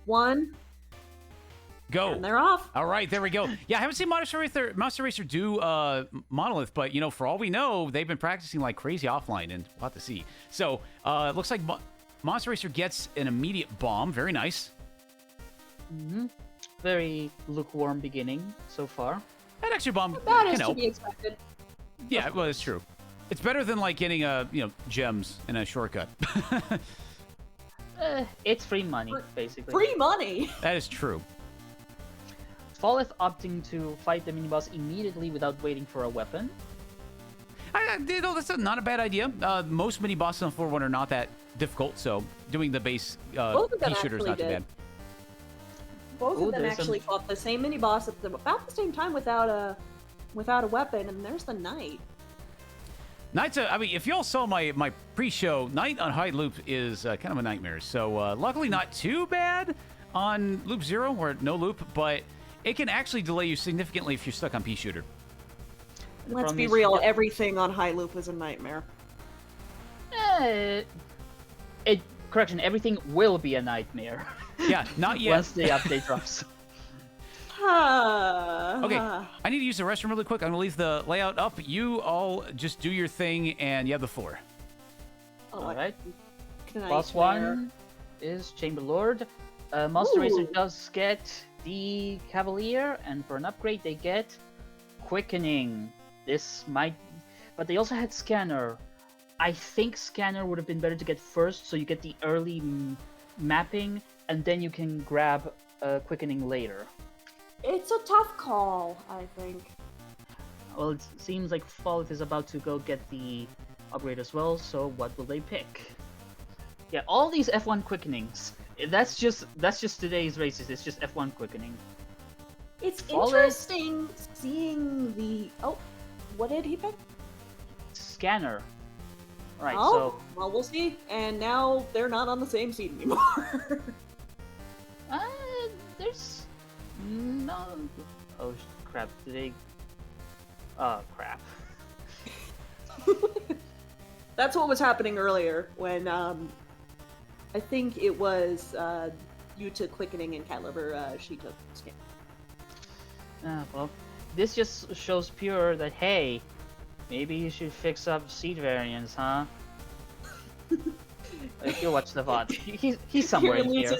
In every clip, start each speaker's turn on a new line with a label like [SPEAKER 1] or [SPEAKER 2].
[SPEAKER 1] 1,
[SPEAKER 2] Go.
[SPEAKER 1] and they're off.
[SPEAKER 2] All right, there we go. Yeah, I haven't seen Monsterracer do Monolith, but, for all we know, they've been practicing like crazy offline, and we'll have to see. So, it looks like Monsterracer gets an immediate bomb. Very nice.
[SPEAKER 3] Very lukewarm beginning so far.
[SPEAKER 2] That extra bomb
[SPEAKER 1] That
[SPEAKER 2] can
[SPEAKER 1] is to
[SPEAKER 2] help.
[SPEAKER 1] be expected.
[SPEAKER 2] Yeah, well, it's true. It's better than, like, getting, gems in a shortcut.
[SPEAKER 3] It's free money, basically.
[SPEAKER 1] Free money!
[SPEAKER 2] That is true.
[SPEAKER 3] Folith opting to fight the mini-boss immediately without waiting for a weapon.
[SPEAKER 2] That's not a bad idea. Most mini bosses on 4-1 are not that difficult, so doing the base
[SPEAKER 1] Both of them
[SPEAKER 2] pea shooter is
[SPEAKER 1] actually
[SPEAKER 2] not too
[SPEAKER 1] did.
[SPEAKER 2] bad.
[SPEAKER 1] Both
[SPEAKER 3] Ooh,
[SPEAKER 1] of them
[SPEAKER 3] there's
[SPEAKER 1] actually fought the same mini boss at about the same time without a weapon, and there's the knight.
[SPEAKER 2] Knight's if y'all saw my pre-show, Knight on high loop is kind of a nightmare. So luckily not too bad on loop 0 or no loop, but it can actually delay you significantly if you're stuck on pea shooter.
[SPEAKER 1] Let's be real, everything on high loop is a nightmare.
[SPEAKER 3] Correction, everything will be a nightmare.
[SPEAKER 2] Yeah, not yet.
[SPEAKER 3] Once the update drops.
[SPEAKER 2] Okay, I need to use the restroom really quick. I'm going to leave the layout up. You all just do your thing, and you have the floor.
[SPEAKER 3] Alright.
[SPEAKER 1] Knight
[SPEAKER 3] Boss
[SPEAKER 1] there.
[SPEAKER 3] 1 is Chamber Lord. Monsterracer does get the Cavalier, and for an upgrade they get Quickening. This might... But they also had Scanner. I think Scanner would have been better to get first, so you get the early mapping, and then you can grab Quickening later.
[SPEAKER 1] It's a tough call, I think.
[SPEAKER 3] Well, it seems like Folith is about to go get the upgrade as well, so what will they pick? Yeah, all these F1 Quickenings. That's just today's races, it's just F1 Quickening.
[SPEAKER 1] It's
[SPEAKER 3] Folith-
[SPEAKER 1] interesting seeing the... Oh, what did he pick?
[SPEAKER 3] Scanner. Right,
[SPEAKER 1] Oh, well, we'll see. And now they're not on the same seat anymore.
[SPEAKER 3] so... there's... No... Oh, crap, did they... Oh, crap.
[SPEAKER 1] That's what was happening earlier when, I think it was, you took Quickening and Caliber, she took Scan.
[SPEAKER 3] Well, this just shows Pure that, hey, maybe you should fix up seed variants, huh? If you watch the VOD, he's somewhere in here.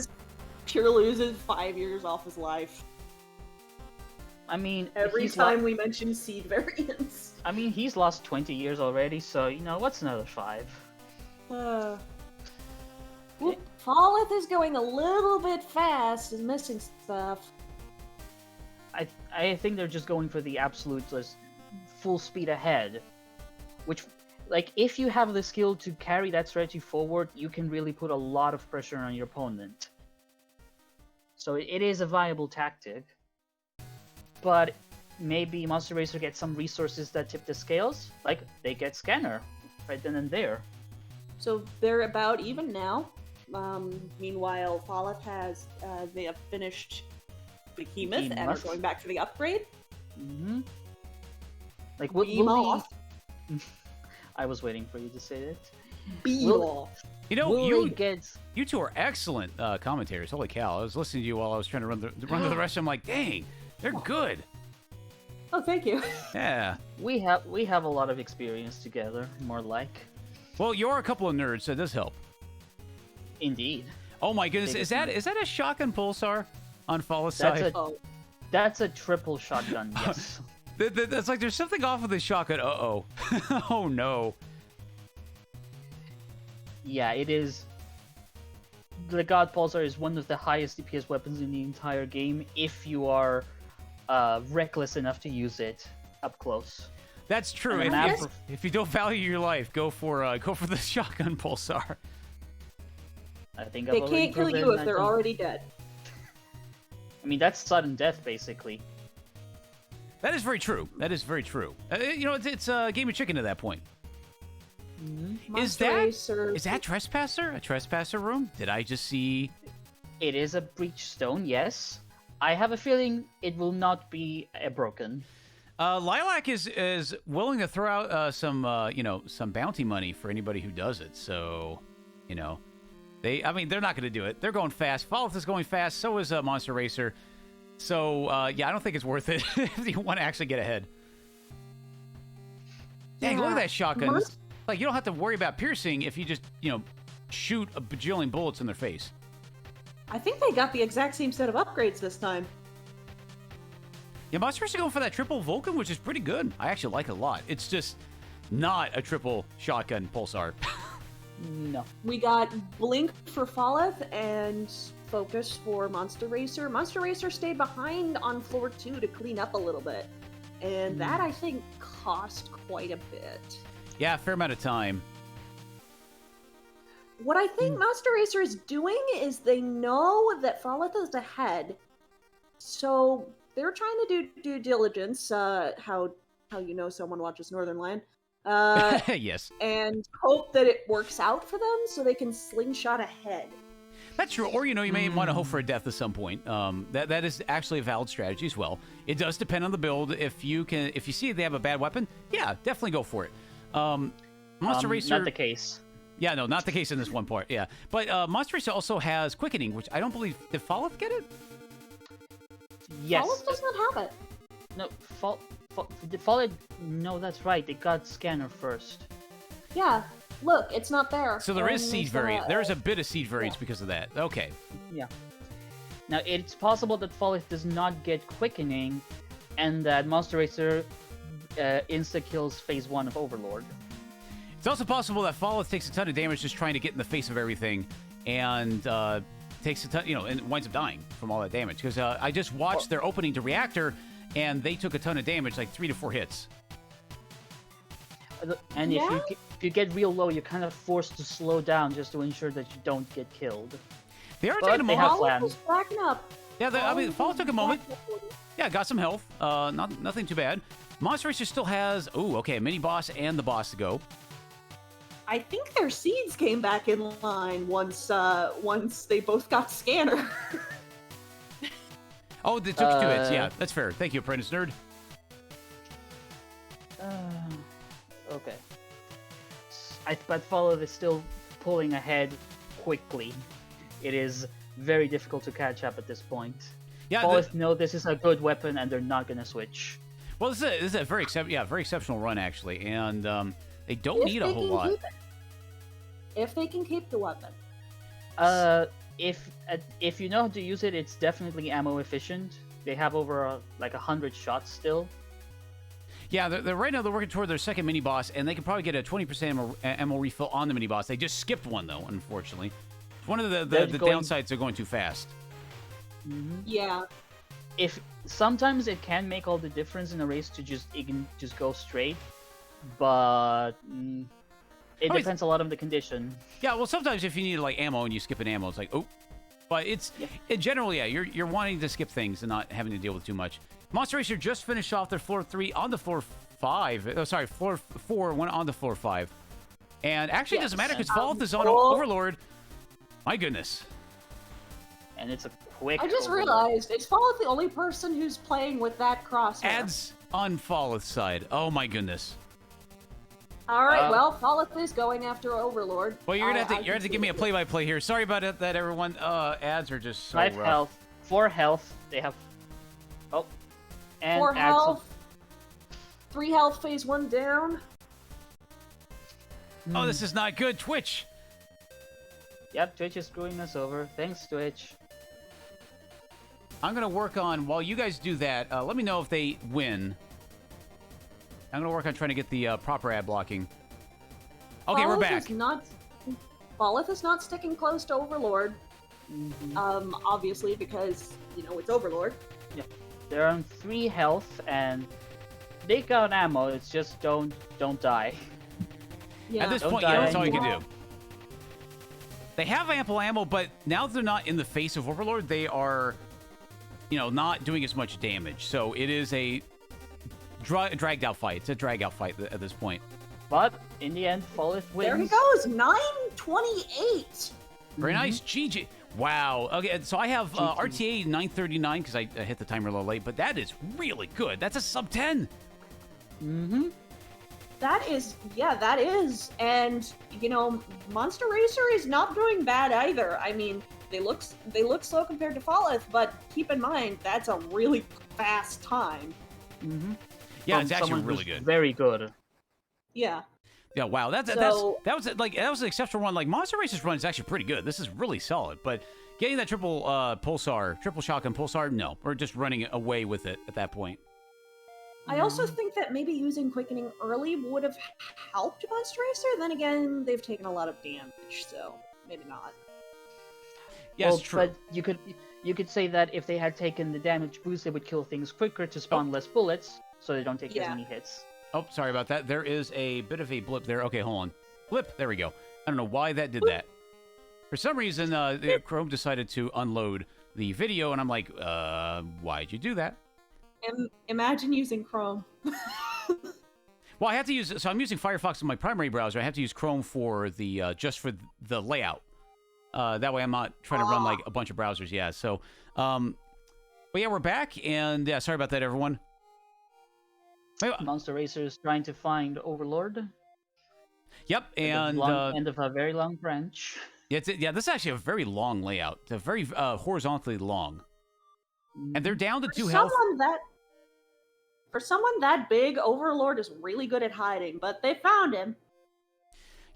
[SPEAKER 1] Pure loses 5 years off his life.
[SPEAKER 3] I mean,
[SPEAKER 1] Every time we mention seed variants.
[SPEAKER 3] I mean, he's lost 20 years already, so, what's another 5?
[SPEAKER 1] Folith is going a little bit fast, is missing stuff.
[SPEAKER 3] I think they're just going for the absolute full speed ahead. Which, like, if you have the skill to carry that strategy forward, you can really put a lot of pressure on your opponent. So it is a viable tactic. But maybe Monsterracer gets some resources that tip the scales. Like, they get Scanner right then and there.
[SPEAKER 1] So they're about even now. Meanwhile, Folith has, they have finished Behemoth and are going back for the upgrade.
[SPEAKER 3] Mm-hmm. Like,
[SPEAKER 1] Beam off.
[SPEAKER 3] I was waiting for you to say it.
[SPEAKER 1] Beam off.
[SPEAKER 2] You two are excellent commentators. Holy cow! I was listening to you while I was trying to run the rest. I'm like, dang, they're good.
[SPEAKER 1] Oh, thank you.
[SPEAKER 2] Yeah.
[SPEAKER 3] We have a lot of experience together, more like.
[SPEAKER 2] Well, you're a couple of nerds, so it does help.
[SPEAKER 3] Indeed.
[SPEAKER 2] Oh my goodness, is that a shotgun pulsar on Folith's side?
[SPEAKER 3] That's a triple shotgun. Yes.
[SPEAKER 2] That's like there's something off with the shotgun. Uh-oh. Oh no.
[SPEAKER 3] Yeah, it is. The God Pulsar is one of the highest DPS weapons in the entire game if you are reckless enough to use it up close.
[SPEAKER 2] That's true. If you don't value your life, go for the shotgun pulsar.
[SPEAKER 3] I think
[SPEAKER 1] they can't kill you if they're already dead.
[SPEAKER 3] I mean, that's sudden death, basically.
[SPEAKER 2] That is very true. That is very true. It's a game of chicken at that point.
[SPEAKER 3] Mm-hmm.
[SPEAKER 2] Is that Trespasser? A Trespasser room? Did I just see...
[SPEAKER 3] It is a breach stone, yes. I have a feeling it will not be broken.
[SPEAKER 2] Lilac is willing to throw out some bounty money for anybody who does it. So, I mean, they're not going to do it. They're going fast. Folith is going fast. So is Monsterracer. So, yeah, I don't think it's worth it if you want to actually get ahead. Dang, look at that shotgun. Like, you don't have to worry about piercing if you just, shoot a bajillion bullets in their face.
[SPEAKER 1] I think they got the exact same set of upgrades this time.
[SPEAKER 2] Yeah, Monsterracer going for that triple Vulcan, which is pretty good. I actually like it a lot. It's just not a triple shotgun pulsar.
[SPEAKER 3] No.
[SPEAKER 1] We got Blink for Folith and Focus for Monsterracer. Monsterracer stayed behind on floor 2 to clean up a little bit. And that, I think, cost quite a bit.
[SPEAKER 2] Yeah, a fair amount of time.
[SPEAKER 1] What I think Monsterracer is doing is they know that Folith is ahead. So they're trying to do due diligence, how someone watches Northernlion.
[SPEAKER 2] Yes.
[SPEAKER 1] And hope that it works out for them so they can slingshot ahead.
[SPEAKER 2] That's true. Or, you may want to hope for a death at some point. That is actually a valid strategy as well. It does depend on the build. If you see they have a bad weapon, yeah, definitely go for it. Monsterracer...
[SPEAKER 3] Not the case.
[SPEAKER 2] Yeah, no, not the case in this one part, yeah. But Monsterracer also has quickening, which I don't believe... Did Folith get it?
[SPEAKER 3] Yes.
[SPEAKER 1] Folith does not have it.
[SPEAKER 3] No, Folith... No, that's right. They got Scanner first.
[SPEAKER 1] Yeah. Look, it's not there.
[SPEAKER 2] So there is siege variant. There is a bit of siege variance because of that. Okay.
[SPEAKER 3] Yeah. Now, it's possible that Folith does not get quickening, and that Monsterracer insta-kills phase 1 of Overlord.
[SPEAKER 2] It's also possible that Folith takes a ton of damage just trying to get in the face of everything, and takes a ton, and winds up dying from all that damage. Because I just watched their opening to Reactor, and they took a ton of damage, like 3 to 4 hits.
[SPEAKER 3] And if you get real low, you're kind of forced to slow down just to ensure that you don't get killed.
[SPEAKER 2] They are
[SPEAKER 3] But
[SPEAKER 2] taking a
[SPEAKER 3] they
[SPEAKER 2] moment.
[SPEAKER 3] have plans.
[SPEAKER 1] Backing up.
[SPEAKER 2] Yeah, Folith took a moment. Yeah, got some health. Nothing too bad. Monsterracer still has, a mini boss and the boss to go.
[SPEAKER 1] I think their seeds came back in line once they both got Scanner.
[SPEAKER 2] Oh, they took 2 hits. Yeah, that's fair. Thank you, Apprentice Nerd.
[SPEAKER 3] Okay. But Folith is still pulling ahead quickly. It is very difficult to catch up at this point.
[SPEAKER 2] Yeah,
[SPEAKER 3] Folith know this is a good weapon and they're not going to switch.
[SPEAKER 2] Well, this is a very exceptional run actually, and they don't need a whole lot.
[SPEAKER 1] If they can keep the weapon.
[SPEAKER 3] If you know how to use it, it's definitely ammo efficient. They have over 100 shots still.
[SPEAKER 2] Yeah, they're right now they're working toward their second mini boss, and they can probably get a 20% ammo refill on the mini boss. They just skipped one though, unfortunately. One of the downsides of going too fast.
[SPEAKER 3] Mm-hmm.
[SPEAKER 1] Yeah.
[SPEAKER 3] If sometimes it can make all the difference in a race to just go straight, but it depends a lot on the condition.
[SPEAKER 2] Yeah, well, sometimes if you need ammo and you skip an ammo, it's but generally, you're wanting to skip things and not having to deal with too much. Monsterracer just finished off their floor 3 on the floor 5. Oh, sorry, floor 4 went on to floor 5. And actually, it doesn't matter because Folith is on Overlord. My goodness.
[SPEAKER 3] And it's a quick.
[SPEAKER 1] I just realized, is Folith the only person who's playing with that crosshair?
[SPEAKER 2] Ads on Folith's side. Oh my goodness.
[SPEAKER 1] All right, well, Folith is going after Overlord.
[SPEAKER 2] Well, you're gonna have to give me a play-by-play here. Sorry about that, everyone. Ads are just so
[SPEAKER 3] 5
[SPEAKER 2] rough.
[SPEAKER 3] health, 4 health. They have. Oh. And
[SPEAKER 1] 4 health. 3 health. Phase 1 down.
[SPEAKER 2] Oh, this is not good. Twitch.
[SPEAKER 3] Yep, Twitch is screwing us over. Thanks, Twitch.
[SPEAKER 2] I'm going to work on, while you guys do that, let me know if they win. I'm going to work on trying to get the proper ad blocking. Okay, we're back.
[SPEAKER 1] Folith is not sticking close to Overlord.
[SPEAKER 3] Mm-hmm.
[SPEAKER 1] Obviously, because, it's Overlord.
[SPEAKER 3] Yeah. They're on 3 health, and they got ammo. It's just don't die.
[SPEAKER 1] Yeah.
[SPEAKER 2] At this point, that's all you can do. They have ample ammo, but now that they're not in the face of Overlord, they are, not doing as much damage. So it is a dragged out fight. It's a drag out fight at this point.
[SPEAKER 3] But in the end, Folith wins.
[SPEAKER 1] There he goes, 928.
[SPEAKER 2] Very nice, GG. Wow. Okay, so I have RTA 939 because I hit the timer a little late, but that is really good. That's a sub 10.
[SPEAKER 3] Mm-hmm.
[SPEAKER 1] That is, and you know, Monsterracer is not doing bad either. I mean, they look slow compared to Folith, but keep in mind that's a really fast time.
[SPEAKER 2] Mm-hmm. Yeah, it's actually really good.
[SPEAKER 3] Very good.
[SPEAKER 1] Yeah.
[SPEAKER 2] Yeah, wow, that was an exceptional run. Like Monsterracer's run is actually pretty good. This is really solid, but getting that triple shotgun pulsar, no, we're just running away with it at that point.
[SPEAKER 1] I also think that maybe using quickening early would have helped Monsterracer. Then again, they've taken a lot of damage, so maybe not.
[SPEAKER 2] Yes,
[SPEAKER 3] well,
[SPEAKER 2] true.
[SPEAKER 3] But you could say that if they had taken the damage boost, they would kill things quicker to spawn less bullets, so they don't take as many hits.
[SPEAKER 2] Oh, sorry about that. There is a bit of a blip there. Okay, hold on. Blip. There we go. I don't know why that did that. For some reason, Chrome decided to unload the video, and I'm like, why'd you do that?
[SPEAKER 1] Imagine using Chrome.
[SPEAKER 2] Well, I have to use. So I'm using Firefox in my primary browser. I have to use Chrome for the just for the layout. That way, I'm not trying to run like a bunch of browsers. Yeah. So, but yeah, we're back, and yeah, sorry about that, everyone.
[SPEAKER 3] Monsterracer is trying to find Overlord.
[SPEAKER 2] Yep, and
[SPEAKER 3] end of a very long branch.
[SPEAKER 2] Yeah, this is actually a very long layout. It's a very horizontally long, and they're down to 2 health.
[SPEAKER 1] For someone that big, Overlord is really good at hiding, but they found him.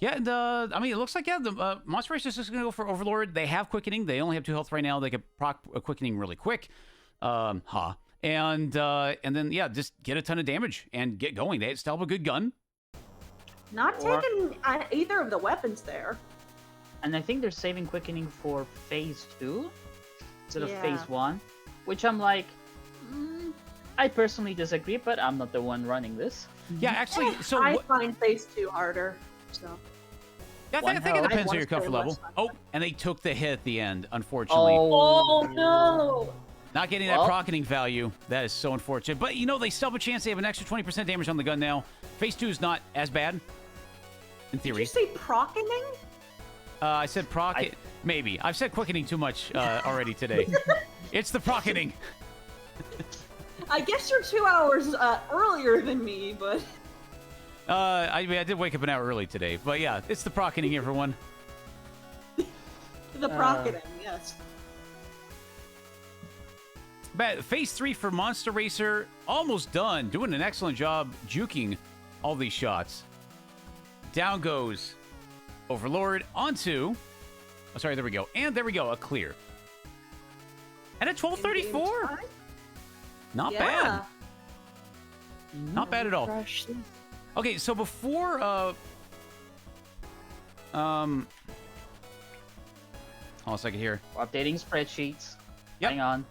[SPEAKER 2] Yeah, and I mean, it looks like the Monsterracer is just going to go for Overlord. They have quickening. They only have 2 health right now. They could proc quickening really quick. And then yeah, just get a ton of damage and get going. They still have a good gun.
[SPEAKER 1] Not taking either of the weapons there.
[SPEAKER 3] And I think they're saving quickening for phase 2 instead of phase 1, which I'm like, I personally disagree, but I'm not the one running this.
[SPEAKER 2] Yeah, actually, so
[SPEAKER 1] I find phase 2 harder. So.
[SPEAKER 2] Yeah, I think it depends on your comfort level. Oh, and they took the hit at the end, unfortunately.
[SPEAKER 1] Oh no!
[SPEAKER 2] Not getting that proccing value. That is so unfortunate. But, you know, they still have a chance. They have an extra 20% damage on the gun now. Phase 2 is not as bad, in theory.
[SPEAKER 1] Did you say proccing?
[SPEAKER 2] I said proc. Maybe. I've said quickening too much already today. It's the proccing.
[SPEAKER 1] I guess you're 2 hours earlier than me, but...
[SPEAKER 2] I did wake up an hour early today. But yeah, it's the proccing, everyone.
[SPEAKER 1] The proccing, yes.
[SPEAKER 2] But phase 3 for Monsterracer, almost done. Doing an excellent job juking all these shots. Down goes Overlord onto... Oh, sorry, there we go. And there we go, a clear. And a 1234. Not bad. Not bad at all. Okay, so before... Hold on a second here.
[SPEAKER 3] Updating spreadsheets.
[SPEAKER 2] Yep.
[SPEAKER 3] Hang on.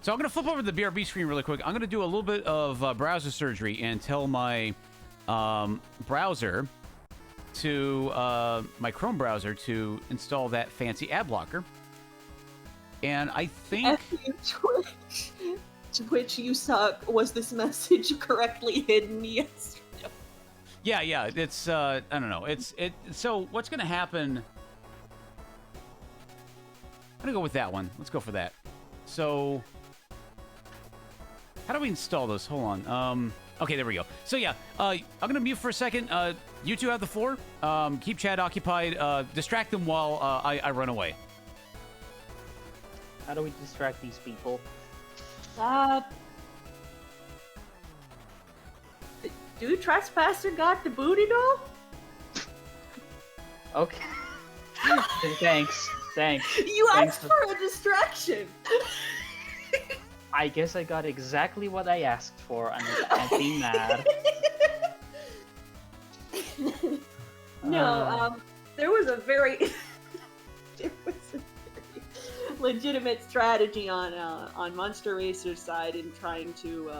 [SPEAKER 2] So I'm going to flip over to the BRB screen really quick. I'm going to do a little bit of browser surgery and tell my browser to my Chrome browser to install that fancy ad blocker. And I think
[SPEAKER 1] Twitch, you suck. Was this message correctly hidden? Yes.
[SPEAKER 2] Yeah. It's I don't know. So what's going to happen? I'm going to go with that one. Let's go for that. So how do we install this? Hold on. Okay, there we go. So yeah, I'm gonna mute for a second. You two have the floor. Keep chat occupied. Distract them while I run away.
[SPEAKER 3] How do we distract these people?
[SPEAKER 1] Do Trespasser got the booty doll?
[SPEAKER 3] Okay. Thanks.
[SPEAKER 1] You asked for a distraction.
[SPEAKER 3] I guess I got exactly what I asked for, and I can't be mad.
[SPEAKER 1] No, there was a very legitimate strategy on Monsterracer's side in trying to,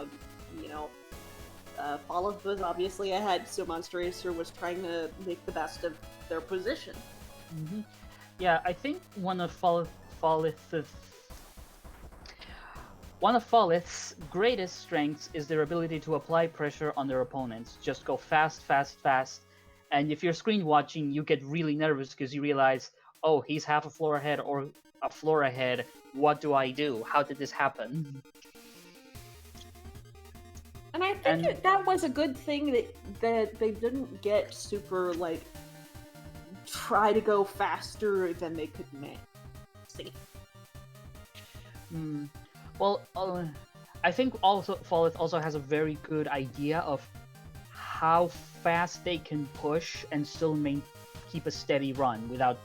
[SPEAKER 1] Folith was obviously ahead, so Monsterracer was trying to make the best of their position.
[SPEAKER 3] Mm-hmm. Yeah, I think one of Folith's greatest strengths is their ability to apply pressure on their opponents. Just go fast. And if you're screen watching, you get really nervous because you realize, oh, he's half a floor ahead or a floor ahead. What do I do? How did this happen?
[SPEAKER 1] And I think
[SPEAKER 3] And-
[SPEAKER 1] that was a good thing that they didn't get super like try to go faster than they could make. See.
[SPEAKER 3] Well, I think also Folith also has a very good idea of how fast they can push and still keep a steady run without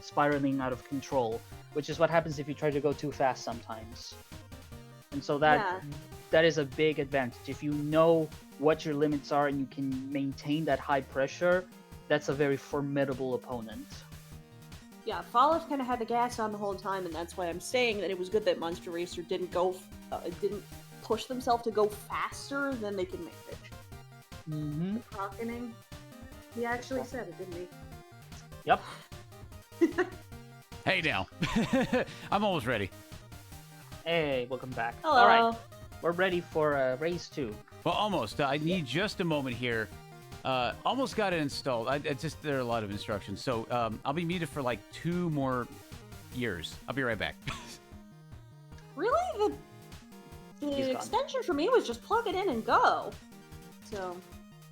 [SPEAKER 3] spiraling out of control, which is what happens if you try to go too fast sometimes. And so that is a big advantage. If you know what your limits are and you can maintain that high pressure, that's a very formidable opponent.
[SPEAKER 1] Yeah, Folith kind of had the gas on the whole time, and that's why I'm saying that it was good that Monsterracer didn't push themselves to go faster than they could make it.
[SPEAKER 3] Mm-hmm.
[SPEAKER 1] Rocketing. He actually said it, didn't he?
[SPEAKER 3] Yep.
[SPEAKER 2] Hey now. I'm almost ready.
[SPEAKER 3] Hey, welcome back.
[SPEAKER 1] Hello.
[SPEAKER 3] All right, we're ready for race 2.
[SPEAKER 2] Well, almost. I need just a moment here. Almost got it installed. There are a lot of instructions. So I'll be muted for like 2 more years. I'll be right back.
[SPEAKER 1] Really? The extension for me was just plug it in and go. So.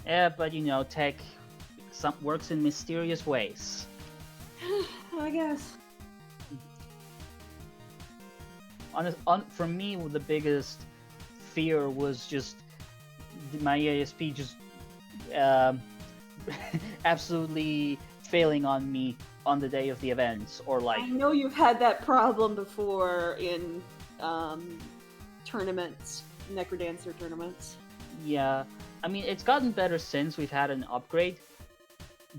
[SPEAKER 3] Yeah, but you know, tech works in mysterious ways.
[SPEAKER 1] I guess.
[SPEAKER 3] For me, the biggest fear was just my ASP just absolutely failing on me on the day of the events, or like.
[SPEAKER 1] I know you've had that problem before in tournaments, Necrodancer tournaments.
[SPEAKER 3] Yeah, I mean, it's gotten better since we've had an upgrade,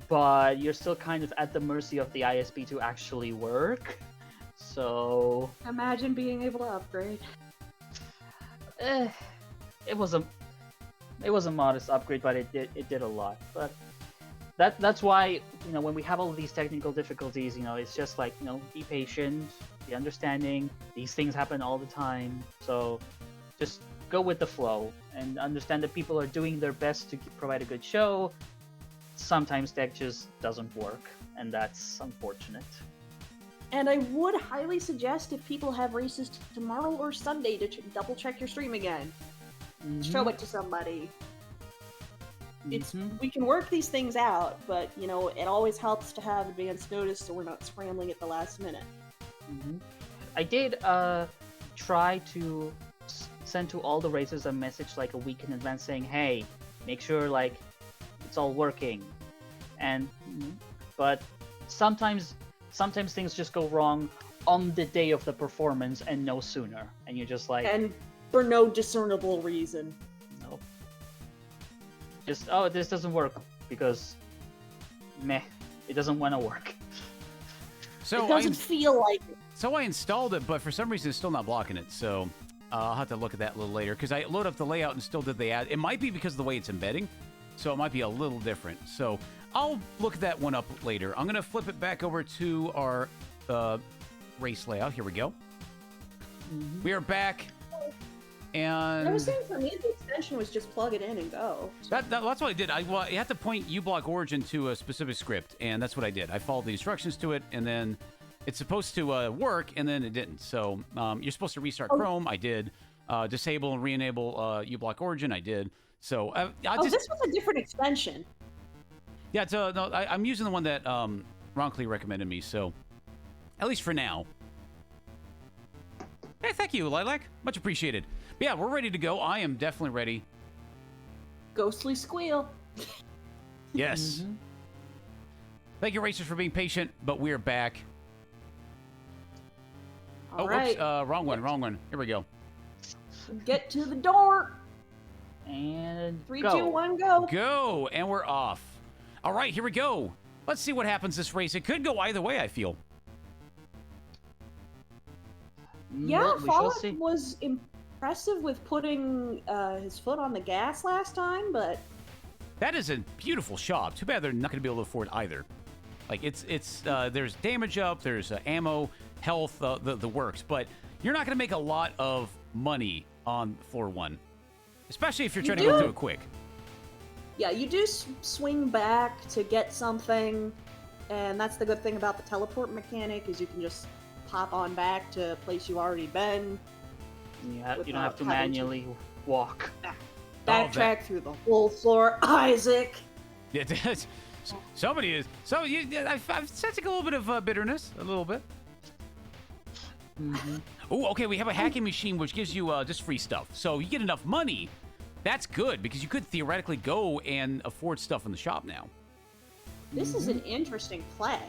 [SPEAKER 3] but you're still kind of at the mercy of the ISP to actually work. So
[SPEAKER 1] Imagine being able to upgrade.
[SPEAKER 3] It was a modest upgrade, but it did a lot. But that's why, you know, when we have all of these technical difficulties, you know, it's just like, you know, be patient, be understanding. These things happen all the time, so just go with the flow and understand that people are doing their best to provide a good show. Sometimes tech just doesn't work, and that's unfortunate.
[SPEAKER 1] And I would highly suggest if people have races tomorrow or Sunday to double check your stream again. Show it to somebody. We can work these things out, but you know, it always helps to have advance notice so we're not scrambling at the last minute.
[SPEAKER 3] I did try to send to all the races a message like a week in advance saying, hey, make sure like it's all working. And but sometimes things just go wrong on the day of the performance and no sooner, and you're just like,
[SPEAKER 1] and for no discernible reason.
[SPEAKER 3] No. Just, this doesn't work because meh, it doesn't want to work.
[SPEAKER 1] So it doesn't feel like it.
[SPEAKER 2] So I installed it, but for some reason it's still not blocking it. So I'll have to look at that a little later because I loaded up the layout and still did the ad. It might be because of the way it's embedding, so it might be a little different. So I'll look that one up later. I'm gonna flip it back over to our race layout. Here we go. We are back. And
[SPEAKER 1] I was saying for me, the extension was just plug it in and go.
[SPEAKER 2] That's what I did. You have to point uBlock Origin to a specific script, and that's what I did. I followed the instructions to it, and then it's supposed to work, and then it didn't. So you're supposed to restart Chrome. I did. Disable and re-enable uBlock Origin. I did. So
[SPEAKER 1] this was a different extension.
[SPEAKER 2] Yeah, no, I'm using the one that roncli recommended me. So at least for now. Hey, thank you, Lilac. Much appreciated. But yeah, we're ready to go. I am definitely ready.
[SPEAKER 1] Ghostly squeal.
[SPEAKER 2] Yes. Thank you, racers, for being patient, but we're back.
[SPEAKER 1] All right.
[SPEAKER 2] Whoops. Wrong one. Here we go.
[SPEAKER 1] Get to the door.
[SPEAKER 3] And
[SPEAKER 1] 3,
[SPEAKER 3] go.
[SPEAKER 1] 2, 1, go.
[SPEAKER 2] Go, and we're off. All right, here we go. Let's see what happens this race. It could go either way, I feel.
[SPEAKER 1] Yeah,
[SPEAKER 3] we shall
[SPEAKER 1] Folith
[SPEAKER 3] see.
[SPEAKER 1] was impressive with putting his foot on the gas last time, but
[SPEAKER 2] That is a beautiful shop. Too bad they're not going to be able to afford either. Like, there's damage up, there's ammo, health, the works, but you're not going to make a lot of money on floor 1. Especially if you're trying to go through it quick.
[SPEAKER 1] yeah, you do swing back to get something, and that's the good thing about the teleport mechanic, is you can just pop on back to a place you've already been.
[SPEAKER 3] You don't have to manually walk.
[SPEAKER 1] Backtrack through the whole floor, Isaac.
[SPEAKER 2] Yeah, somebody is. So I'm sensing a little bit of bitterness, a little bit.
[SPEAKER 3] Mm-hmm.
[SPEAKER 2] Oh, okay. We have a hacking machine which gives you just free stuff. So you get enough money. That's good because you could theoretically go and afford stuff in the shop now.
[SPEAKER 1] This is an interesting play.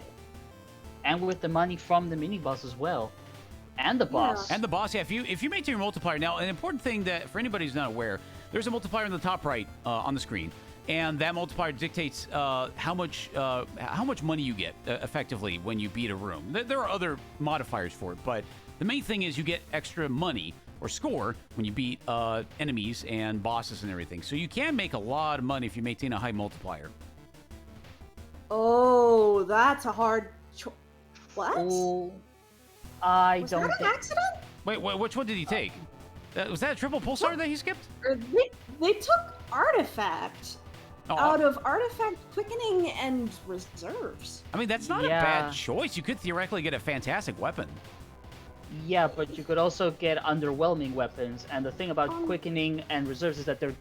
[SPEAKER 3] And with the money from the mini boss as well, and the boss.
[SPEAKER 2] And the boss. Yeah. If you maintain your multiplier now, an important thing that for anybody who's not aware, there's a multiplier in the top right on the screen. And that multiplier dictates how much money you get effectively when you beat a room. There are other modifiers for it, but the main thing is you get extra money or score when you beat enemies and bosses and everything. So you can make a lot of money if you maintain a high multiplier.
[SPEAKER 1] Oh, that's a hard choice. What?
[SPEAKER 3] Oh, I
[SPEAKER 1] Was
[SPEAKER 3] don't
[SPEAKER 1] that an
[SPEAKER 3] think.
[SPEAKER 1] accident?
[SPEAKER 2] Wait, which one did he take? Was that a triple pulsar that he skipped?
[SPEAKER 1] Or they took artifact
[SPEAKER 2] Oh,
[SPEAKER 1] out of artifact quickening and reserves.
[SPEAKER 2] I mean, that's not a bad choice. You could theoretically get a fantastic weapon.
[SPEAKER 3] Yeah, but you could also get underwhelming weapons, and the thing about quickening and reserves is that they're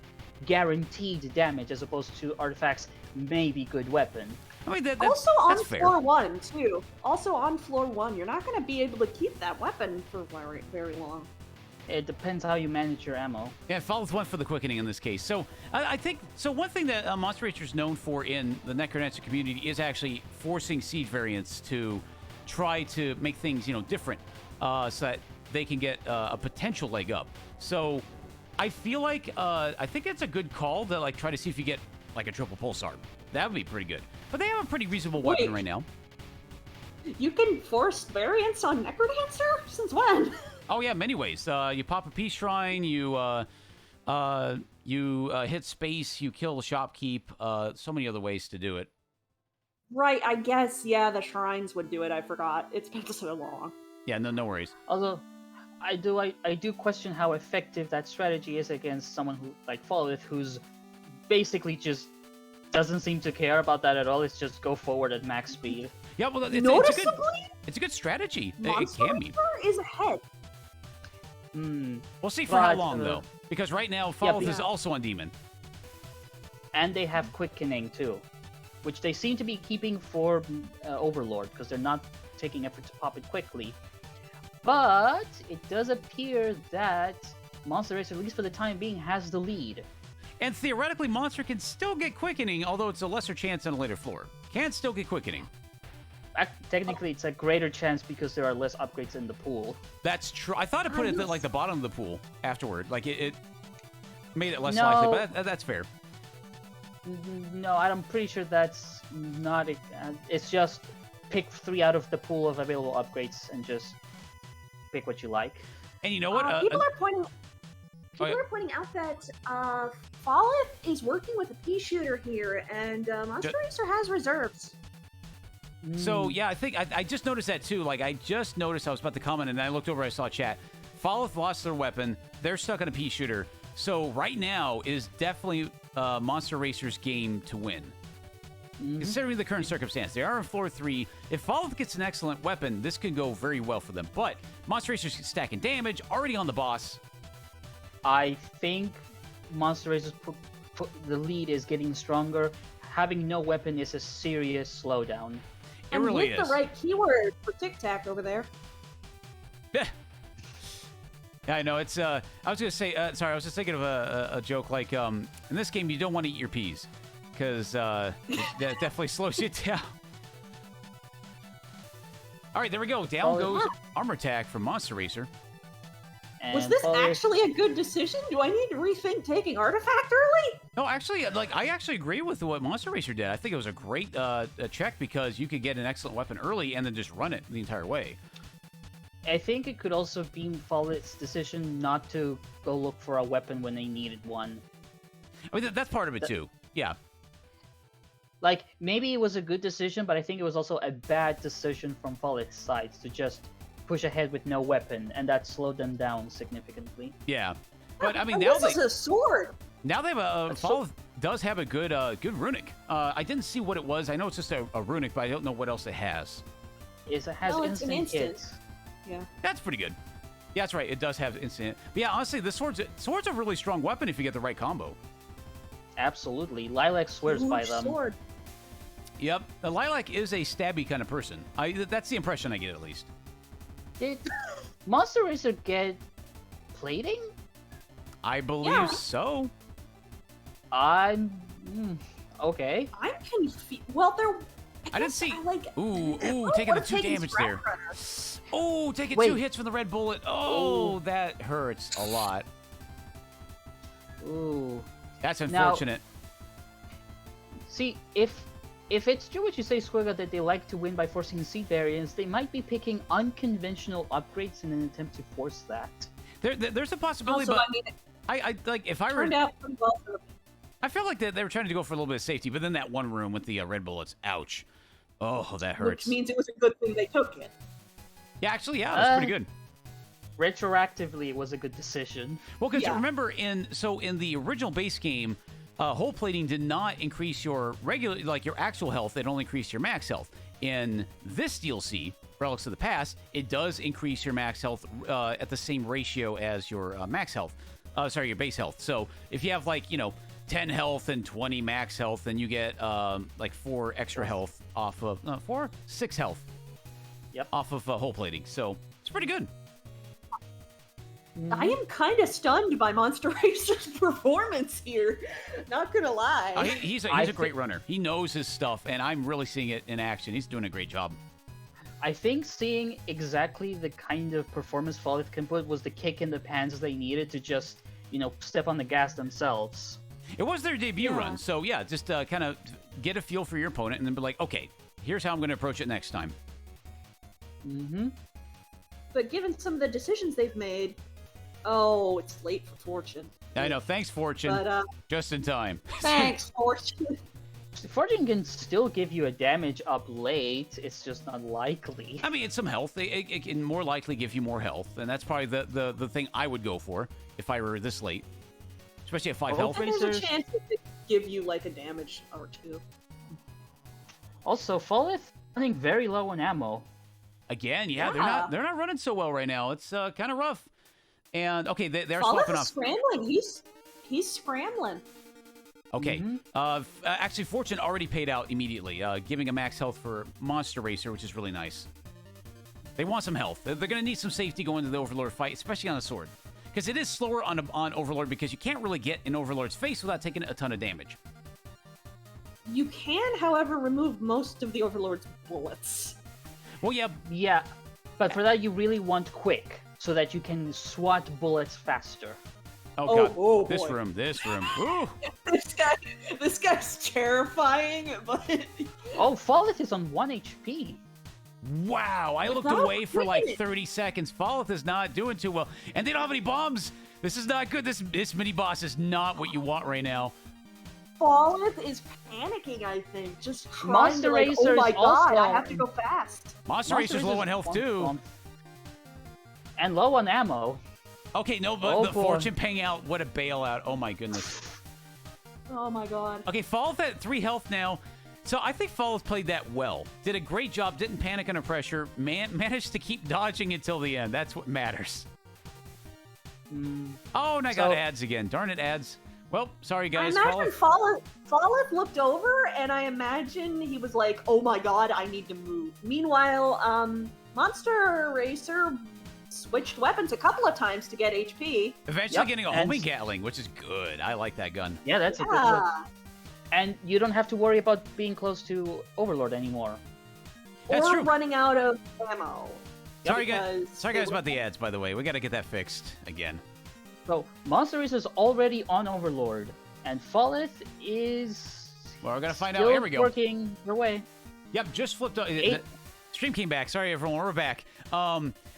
[SPEAKER 3] guaranteed damage as opposed to artifacts maybe good weapon.
[SPEAKER 2] I mean, that's
[SPEAKER 1] Also on
[SPEAKER 2] that's fair.
[SPEAKER 1] floor 1, too. Also on floor 1, you're not going to be able to keep that weapon for very, very long.
[SPEAKER 3] It depends how you manage your ammo.
[SPEAKER 2] Yeah, Folith went for the quickening in this case. So I think one thing that Monsterracer is known for in the Necrodancer community is actually forcing siege variants to try to make things different, so that they can get a potential leg up. So I feel like I think it's a good call to try to see if you get like a triple pulsar. That would be pretty good. But they have a pretty reasonable weapon right now.
[SPEAKER 1] You can force variants on Necrodancer? Since when?
[SPEAKER 2] Oh yeah, many ways. You pop a peace shrine, you hit space, you kill the shopkeep. So many other ways to do it.
[SPEAKER 1] Right, I guess, yeah, the shrines would do it. I forgot. It's been so long.
[SPEAKER 2] Yeah, no worries.
[SPEAKER 3] Although, I do question how effective that strategy is against someone who like Folith, who's basically just doesn't seem to care about that at all. It's just go forward at max speed.
[SPEAKER 2] Yeah, well,
[SPEAKER 1] Noticeably,
[SPEAKER 2] it's a good strategy. It can be.
[SPEAKER 1] Monsterracer is ahead.
[SPEAKER 2] We'll see for how long though, because right now Folith is also on Demon.
[SPEAKER 3] And they have quickening too, which they seem to be keeping for Overlord because they're not taking effort to pop it quickly. But it does appear that Monsterracer, at least for the time being, has the lead.
[SPEAKER 2] And theoretically, Monster can still get quickening, although it's a lesser chance on a later floor. Can still get quickening.
[SPEAKER 3] Technically, it's a greater chance because there are less upgrades in the pool.
[SPEAKER 2] That's true. I thought it put it at like the bottom of the pool afterward. Like it made it less likely, but that's fair.
[SPEAKER 3] No, I'm pretty sure that's not it. It's just pick 3 out of the pool of available upgrades and just pick what you like.
[SPEAKER 2] And you know what?
[SPEAKER 1] People are pointing out that Folith is working with a pea shooter here, and Monsterracer has reserves.
[SPEAKER 2] So yeah, I think I just noticed that too. Like I just noticed, I was about to comment, and I looked over, I saw chat. Folith lost their weapon. They're stuck on a pea shooter. So right now is definitely Monsterracer's game to win. Considering the current circumstance, they are on floor 3. If Folith gets an excellent weapon, this could go very well for them. But Monsterracer's stacking damage, already on the boss.
[SPEAKER 3] I think Monsterracer's the lead is getting stronger. Having no weapon is a serious slowdown.
[SPEAKER 2] It really
[SPEAKER 1] with
[SPEAKER 2] is.
[SPEAKER 1] the right keyword for Tic Tac over there.
[SPEAKER 2] Yeah. Yeah, I know. It's. I was gonna say. Sorry, I was just thinking of a joke. Like, in this game, you don't want to eat your peas, because that definitely slows you down. All right, there we go. Down goes armor attack from Monsterracer.
[SPEAKER 3] And
[SPEAKER 1] Was this actually a good decision? Do I need to rethink taking artifact early?
[SPEAKER 2] No, actually, I actually agree with what Monsterracer did. I think it was a great check because you could get an excellent weapon early and then just run it the entire way.
[SPEAKER 3] I think it could also be Folith's decision not to go look for a weapon when they needed one.
[SPEAKER 2] I mean, that's part of it too. Yeah.
[SPEAKER 3] Like, maybe it was a good decision, but I think it was also a bad decision from Folith's side to just push ahead with no weapon, and that slowed them down significantly.
[SPEAKER 2] Yeah. But, I mean, now
[SPEAKER 1] this is a sword.
[SPEAKER 2] Now they have Folith does have a good runic. I didn't see what it was. I know it's just a runic, but I don't know what else it has.
[SPEAKER 3] It has
[SPEAKER 1] No, it's an
[SPEAKER 3] instant
[SPEAKER 1] instant.
[SPEAKER 3] hits.
[SPEAKER 1] Yeah.
[SPEAKER 2] That's pretty good. Yeah, that's right. It does have instant. But yeah, honestly, the sword's a really strong weapon if you get the right combo.
[SPEAKER 3] Absolutely. Lilac swears by
[SPEAKER 1] Huge
[SPEAKER 3] them.
[SPEAKER 1] sword.
[SPEAKER 2] Yep. Lilac is a stabby kind of person. That's the impression I get, at least.
[SPEAKER 3] Did Monsterracer get plating?
[SPEAKER 2] I believe
[SPEAKER 1] Yeah.
[SPEAKER 2] so.
[SPEAKER 3] Okay.
[SPEAKER 1] I'm confused. Well, there.
[SPEAKER 2] I didn't see.
[SPEAKER 1] Like,
[SPEAKER 2] Ooh, taking the 2 damage there. Oh, taking 2 hits from the red bullet. Oh, that hurts a lot.
[SPEAKER 3] Ooh.
[SPEAKER 2] That's unfortunate.
[SPEAKER 3] See, if it's true what you say, Squega, that they like to win by forcing seed variants, they might be picking unconventional upgrades in an attempt to force that.
[SPEAKER 2] There's a possibility,
[SPEAKER 1] also,
[SPEAKER 2] but
[SPEAKER 1] I mean,
[SPEAKER 2] I like if I were.
[SPEAKER 1] turned out pretty well for them.
[SPEAKER 2] I feel like they were trying to go for a little bit of safety, but then that one room with the red bullets, ouch. Oh, that hurts.
[SPEAKER 1] Which means it was a good thing they took it.
[SPEAKER 2] Yeah, actually, yeah, that's pretty good.
[SPEAKER 3] Retroactively, it was a good decision.
[SPEAKER 2] Well, because
[SPEAKER 1] Yeah.
[SPEAKER 2] remember, in the original base game, hole plating did not increase your your actual health. It only increased your max health. In this DLC, Relics of the Past, it does increase your max health at the same ratio as your max health. Your base health. So if you have 10 health and 20 max health, then you get 4 extra health off of 6 health.
[SPEAKER 3] Yep.
[SPEAKER 2] Off of hole plating. So it's pretty good.
[SPEAKER 1] I am kind of stunned by Monsterracer's performance here. Not gonna lie.
[SPEAKER 2] He's a great runner. He knows his stuff, and I'm really seeing it in action. He's doing a great job.
[SPEAKER 3] I think seeing exactly the kind of performance Folith can put was the kick in the pants they needed to just, step on the gas themselves.
[SPEAKER 2] It was their debut
[SPEAKER 1] Yeah.
[SPEAKER 2] run, so yeah, just kind of get a feel for your opponent, and then be like, okay, here's how I'm going to approach it next time.
[SPEAKER 3] Mm-hmm.
[SPEAKER 1] But given some of the decisions they've made, it's late for Fortune.
[SPEAKER 2] I know. Thanks, Fortune.
[SPEAKER 1] But
[SPEAKER 2] Just in time.
[SPEAKER 1] thanks, Fortune.
[SPEAKER 3] Fortune can still give you a damage up late, it's just unlikely.
[SPEAKER 2] I mean, it's some health. It can more likely give you more health, and that's probably the thing I would go for if I were this late. Especially at 5 health.
[SPEAKER 1] And there's a
[SPEAKER 3] Racers.
[SPEAKER 1] chance it could give you a damage or 2.
[SPEAKER 3] Also, Folith running very low on ammo.
[SPEAKER 2] Again, yeah,
[SPEAKER 1] Yeah.
[SPEAKER 2] they're not running so well right now. It's kind of rough. And okay, they're
[SPEAKER 1] Folith
[SPEAKER 2] swapping
[SPEAKER 1] is
[SPEAKER 2] off.
[SPEAKER 1] scrambling. He's scrambling.
[SPEAKER 2] Okay. Actually, Fortune already paid out immediately, giving a max health for Monsterracer, which is really nice. They want some health. They're going to need some safety going into the Overlord fight, especially on a sword. Because it is slower on Overlord, because you can't really get in Overlord's face without taking a ton of damage.
[SPEAKER 1] You can, however, remove most of the Overlord's bullets.
[SPEAKER 2] Well, yeah.
[SPEAKER 3] Yeah, but for that you really want quick, so that you can swat bullets faster.
[SPEAKER 2] Oh, God.
[SPEAKER 1] Oh,
[SPEAKER 2] this
[SPEAKER 1] boy.
[SPEAKER 2] room. Ooh.
[SPEAKER 1] This guy's terrifying, but
[SPEAKER 3] Oh, Folith is on 1 HP.
[SPEAKER 2] Wow, I looked
[SPEAKER 1] Without
[SPEAKER 2] away for like
[SPEAKER 1] quitting.
[SPEAKER 2] 30 seconds. Folith is not doing too well. And they don't have any bombs. This is not good. This mini-boss is not what you want right now.
[SPEAKER 1] Folith is panicking, I think. Just trying to, oh
[SPEAKER 3] Monsterracer's
[SPEAKER 1] my god,
[SPEAKER 3] also-
[SPEAKER 1] I have to go fast.
[SPEAKER 2] Monsterracer's low on health, too.
[SPEAKER 3] And low on ammo.
[SPEAKER 2] Okay, no, but
[SPEAKER 3] Oh,
[SPEAKER 2] the
[SPEAKER 3] boy.
[SPEAKER 2] Fortune paying out. What a bailout. Oh, my goodness.
[SPEAKER 1] Oh my god.
[SPEAKER 2] Okay, Folith at 3 health now. So I think Folith played that well. Did a great job. Didn't panic under pressure. Managed to keep dodging until the end. That's what matters. Oh, and I got ads again. Darn it, ads. Well, sorry, guys.
[SPEAKER 1] I imagine Folith looked over, and I imagine he was like, oh my god, I need to move. Meanwhile, Monsterracer switched weapons a couple of times to get HP.
[SPEAKER 2] Eventually
[SPEAKER 3] Yep,
[SPEAKER 2] getting a
[SPEAKER 3] and-
[SPEAKER 2] homing Gatling, which is good. I like that gun.
[SPEAKER 3] Yeah, that's a good look.
[SPEAKER 1] Yeah.
[SPEAKER 3] And you don't have to worry about being close to Overlord anymore.
[SPEAKER 2] That's
[SPEAKER 1] Or
[SPEAKER 2] true.
[SPEAKER 1] running out of ammo.
[SPEAKER 2] Sorry, guys.
[SPEAKER 1] because
[SPEAKER 2] Sorry,
[SPEAKER 1] they
[SPEAKER 2] guys,
[SPEAKER 1] were-
[SPEAKER 2] about the ads, by the way. We got to get that fixed again.
[SPEAKER 3] So, Monsterracer is already on Overlord, and Folith is
[SPEAKER 2] Well, we're going to find out.
[SPEAKER 3] still
[SPEAKER 2] Here we go.
[SPEAKER 3] working their way.
[SPEAKER 2] Yep, just flipped.
[SPEAKER 3] Eight.
[SPEAKER 2] Stream came back. Sorry, everyone. We're back.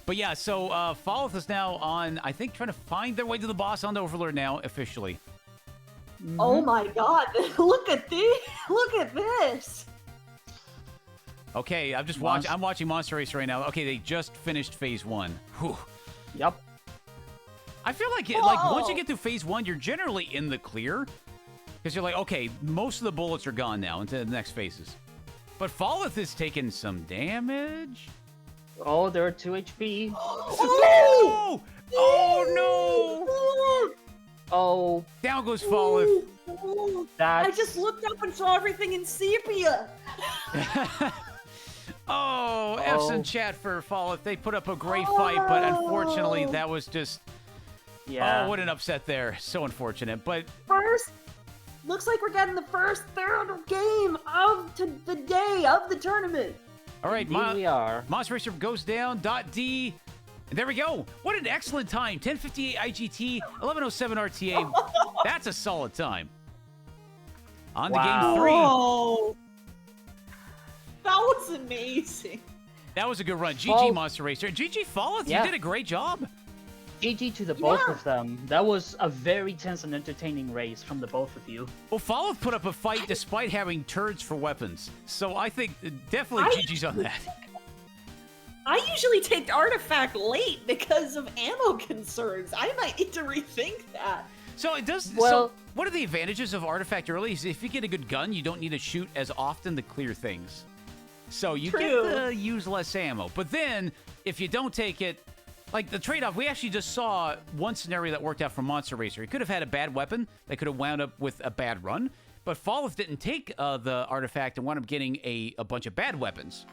[SPEAKER 2] But yeah, so Folith is now on, I think, trying to find their way to the boss on the Overlord now, officially.
[SPEAKER 1] Oh my god, look at this! Look at this!
[SPEAKER 2] Okay, I'm just watching. I'm watching Monsterracer right now. Okay, they just finished phase 1. Whew.
[SPEAKER 3] Yup.
[SPEAKER 2] I feel like once you get through phase 1, you're generally in the clear, because you're like, okay, most of the bullets are gone now into the next phases. But Folith is taking some damage.
[SPEAKER 3] Oh, they're 2 HP.
[SPEAKER 2] Oh! Down goes Folith.
[SPEAKER 1] Ooh,
[SPEAKER 3] That's...
[SPEAKER 1] I just looked up and saw everything in sepia.
[SPEAKER 2] Oh, F's in chat for Folith. They put up a great fight, but unfortunately, that was just...
[SPEAKER 3] Yeah.
[SPEAKER 2] Oh, what an upset there. So unfortunate, but...
[SPEAKER 1] First, looks like we're getting the first third game of the day of the tournament.
[SPEAKER 2] All right,
[SPEAKER 3] Indeed we are.
[SPEAKER 2] Monsterracer goes down. .D. And there we go. What an excellent time. 10:58 IGT, 11:07 RTA. That's a solid time. On to game 3.
[SPEAKER 1] Oh, that was amazing.
[SPEAKER 2] That was a good run. GG, Monsterracer. GG, Folith.
[SPEAKER 3] Yeah.
[SPEAKER 2] You did a great job.
[SPEAKER 3] GG to the both of them. That was a very tense and entertaining race from the both of you.
[SPEAKER 2] Well, Folith put up a fight despite having turds for weapons. So I think definitely GG's on that.
[SPEAKER 1] I usually take artifact late because of ammo concerns. I might need to rethink that.
[SPEAKER 2] So it does.
[SPEAKER 3] Well,
[SPEAKER 2] so what are the advantages of artifact early? Is if you get a good gun, you don't need to shoot as often to clear things. So you get to use less ammo. But then if you don't take it, like the trade-off, we actually just saw one scenario that worked out for Monsterracer. He could have had a bad weapon that could have wound up with a bad run, but Folith didn't take the artifact and wound up getting a bunch of bad weapons.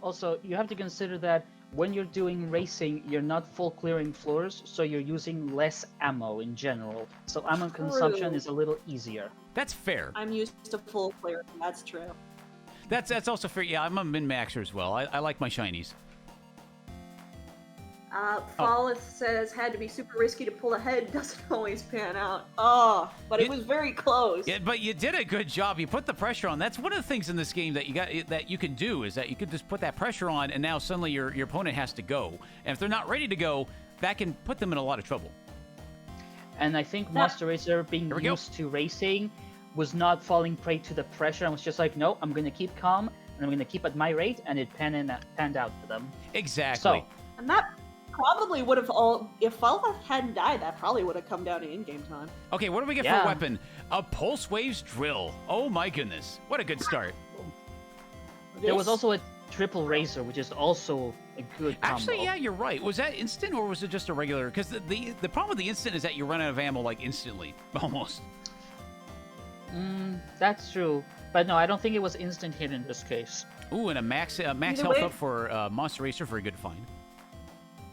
[SPEAKER 3] Also, you have to consider that when you're doing racing, you're not full clearing floors, so you're using less ammo in general. So ammo consumption is a little easier.
[SPEAKER 2] That's fair.
[SPEAKER 1] I'm used to full clear. That's true.
[SPEAKER 2] That's also fair. Yeah, I'm a min-maxer as well. I like my shinies.
[SPEAKER 1] Folith says had to be super risky to pull ahead. Doesn't always pan out. Oh, but it was very close.
[SPEAKER 2] Yeah, but you did a good job. You put the pressure on. That's one of the things in this game that you can do is that you can just put that pressure on, and now suddenly your opponent has to go. And if they're not ready to go, that can put them in a lot of trouble.
[SPEAKER 3] And I think Monsterracer, being used to racing, was not falling prey to the pressure and was just like, no, I'm going to keep calm and I'm going to keep at my rate, and it panned out for them.
[SPEAKER 2] Exactly.
[SPEAKER 3] So,
[SPEAKER 1] and that probably would have if Folith hadn't died, that probably would have come down to in-game time.
[SPEAKER 2] Okay, what do we get for a weapon? A Pulse Waves Drill. Oh my goodness. What a good start.
[SPEAKER 3] There was also a Triple Razor, which is also a good combo.
[SPEAKER 2] Actually, yeah, you're right. Was that instant or was it just a regular? Because the problem with the instant is that you run out of ammo like instantly, almost.
[SPEAKER 3] That's true. But no, I don't think it was instant hit in this case.
[SPEAKER 2] Ooh, and a max health up for Monsterracer for a good find.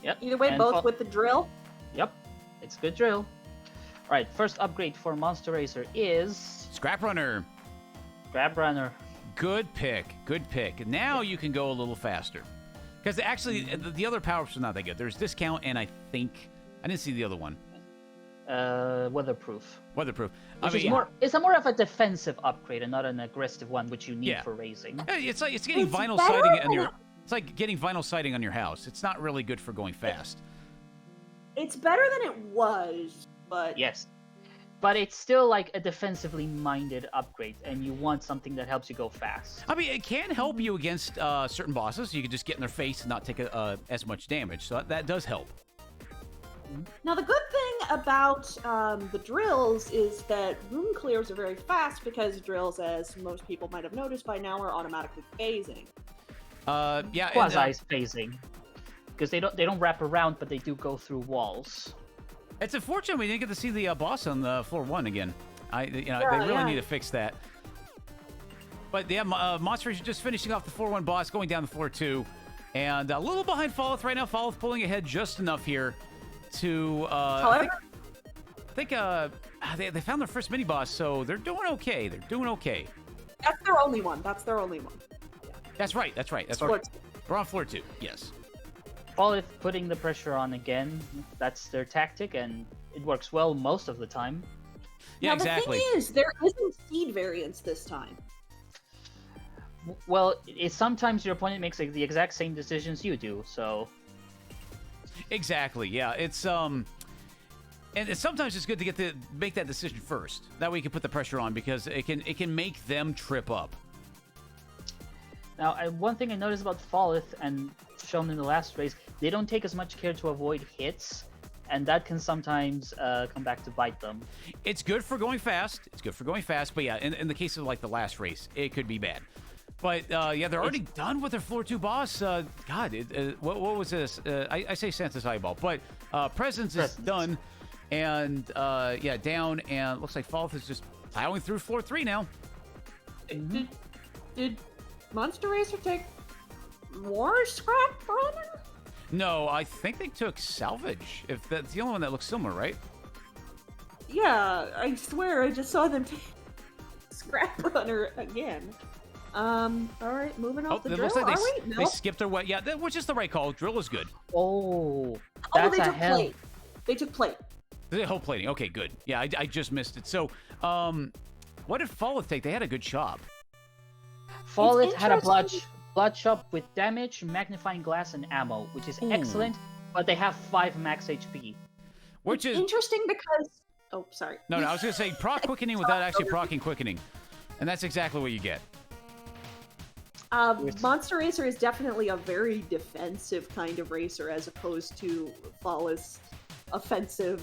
[SPEAKER 3] Yep.
[SPEAKER 1] Either way, both with the drill.
[SPEAKER 3] Yep, it's good drill. All right, first upgrade for Monsterracer is
[SPEAKER 2] Scrap Runner.
[SPEAKER 3] Scrap Runner.
[SPEAKER 2] Good pick. Good pick. Now you can go a little faster. Because actually, the other power-ups are not that good. There's Discount, and I didn't see the other one.
[SPEAKER 3] Weatherproof.
[SPEAKER 2] Weatherproof.
[SPEAKER 3] It's more of a defensive upgrade and not an aggressive one, which you need for racing.
[SPEAKER 2] It's like getting vinyl siding on your. It's like getting vinyl siding on your house. It's not really good for going fast.
[SPEAKER 1] It's better than it was, but
[SPEAKER 3] yes, but it's still like a defensively minded upgrade, and you want something that helps you go fast.
[SPEAKER 2] I mean, it can help you against certain bosses. You can just get in their face and not take as much damage. So that does help.
[SPEAKER 1] Now, the good thing about the drills is that room clears are very fast because drills, as most people might have noticed by now, are automatically phasing.
[SPEAKER 2] Yeah,
[SPEAKER 3] quasi-phasing, because they don't wrap around, but they do go through walls.
[SPEAKER 2] It's unfortunate we didn't get to see the boss on the floor 1 again. They really need to fix that. But yeah, Monsterracer just finishing off the floor 1 boss, going down to floor 2, and a little behind Folith right now. Folith pulling ahead just enough here to.
[SPEAKER 1] However,
[SPEAKER 2] I think they found their first mini boss, so they're doing okay. They're doing okay.
[SPEAKER 1] That's their only one.
[SPEAKER 2] That's right. We're on floor 2. Yes.
[SPEAKER 3] Folith putting the pressure on again. That's their tactic, and it works well most of the time.
[SPEAKER 2] Yeah,
[SPEAKER 1] now,
[SPEAKER 2] exactly.
[SPEAKER 1] The thing is, there isn't seed variance this time.
[SPEAKER 3] Well, sometimes your opponent makes the exact same decisions you do, so.
[SPEAKER 2] Exactly. Yeah, it's and sometimes it's good to make that decision first. That way you can put the pressure on because it can make them trip up.
[SPEAKER 3] Now, one thing I noticed about Folith, and shown in the last race, they don't take as much care to avoid hits, and that can sometimes come back to bite them.
[SPEAKER 2] It's good for going fast. But yeah, in the case of like the last race, it could be bad. But yeah, they're already done with their floor 2 boss. God, what was this? I say Santa's Eyeball, but Presence is done. And, yeah, down, and looks like Folith is just plowing through floor 3 now.
[SPEAKER 1] Did Monsterracer take more scrap runner?
[SPEAKER 2] No, I think they took salvage. If that's the only one that looks similar, right?
[SPEAKER 1] Yeah, I swear I just saw them take scrap runner again. All right, moving off the
[SPEAKER 2] it
[SPEAKER 1] drill.
[SPEAKER 2] looks like
[SPEAKER 1] Are we?
[SPEAKER 2] they skipped their way. Yeah, which is the right call. Drill is good.
[SPEAKER 3] Oh,
[SPEAKER 1] Oh,
[SPEAKER 3] that's
[SPEAKER 1] they
[SPEAKER 3] a
[SPEAKER 1] took
[SPEAKER 3] hell.
[SPEAKER 1] plate. They took plate.
[SPEAKER 2] The whole plating. Okay, good. Yeah, I just missed it. So, what did Folith take? They had a good job.
[SPEAKER 3] Folith had a
[SPEAKER 1] interesting.
[SPEAKER 3] blood shop with damage, magnifying glass, and ammo, which is excellent. But they have 5 max HP.
[SPEAKER 2] Which is
[SPEAKER 1] Interesting because... Oh, sorry.
[SPEAKER 2] no. I was gonna say proc quickening without actually procking quickening, and that's exactly what you get.
[SPEAKER 1] Monsterracer is definitely a very defensive kind of racer as opposed to Folith's offensive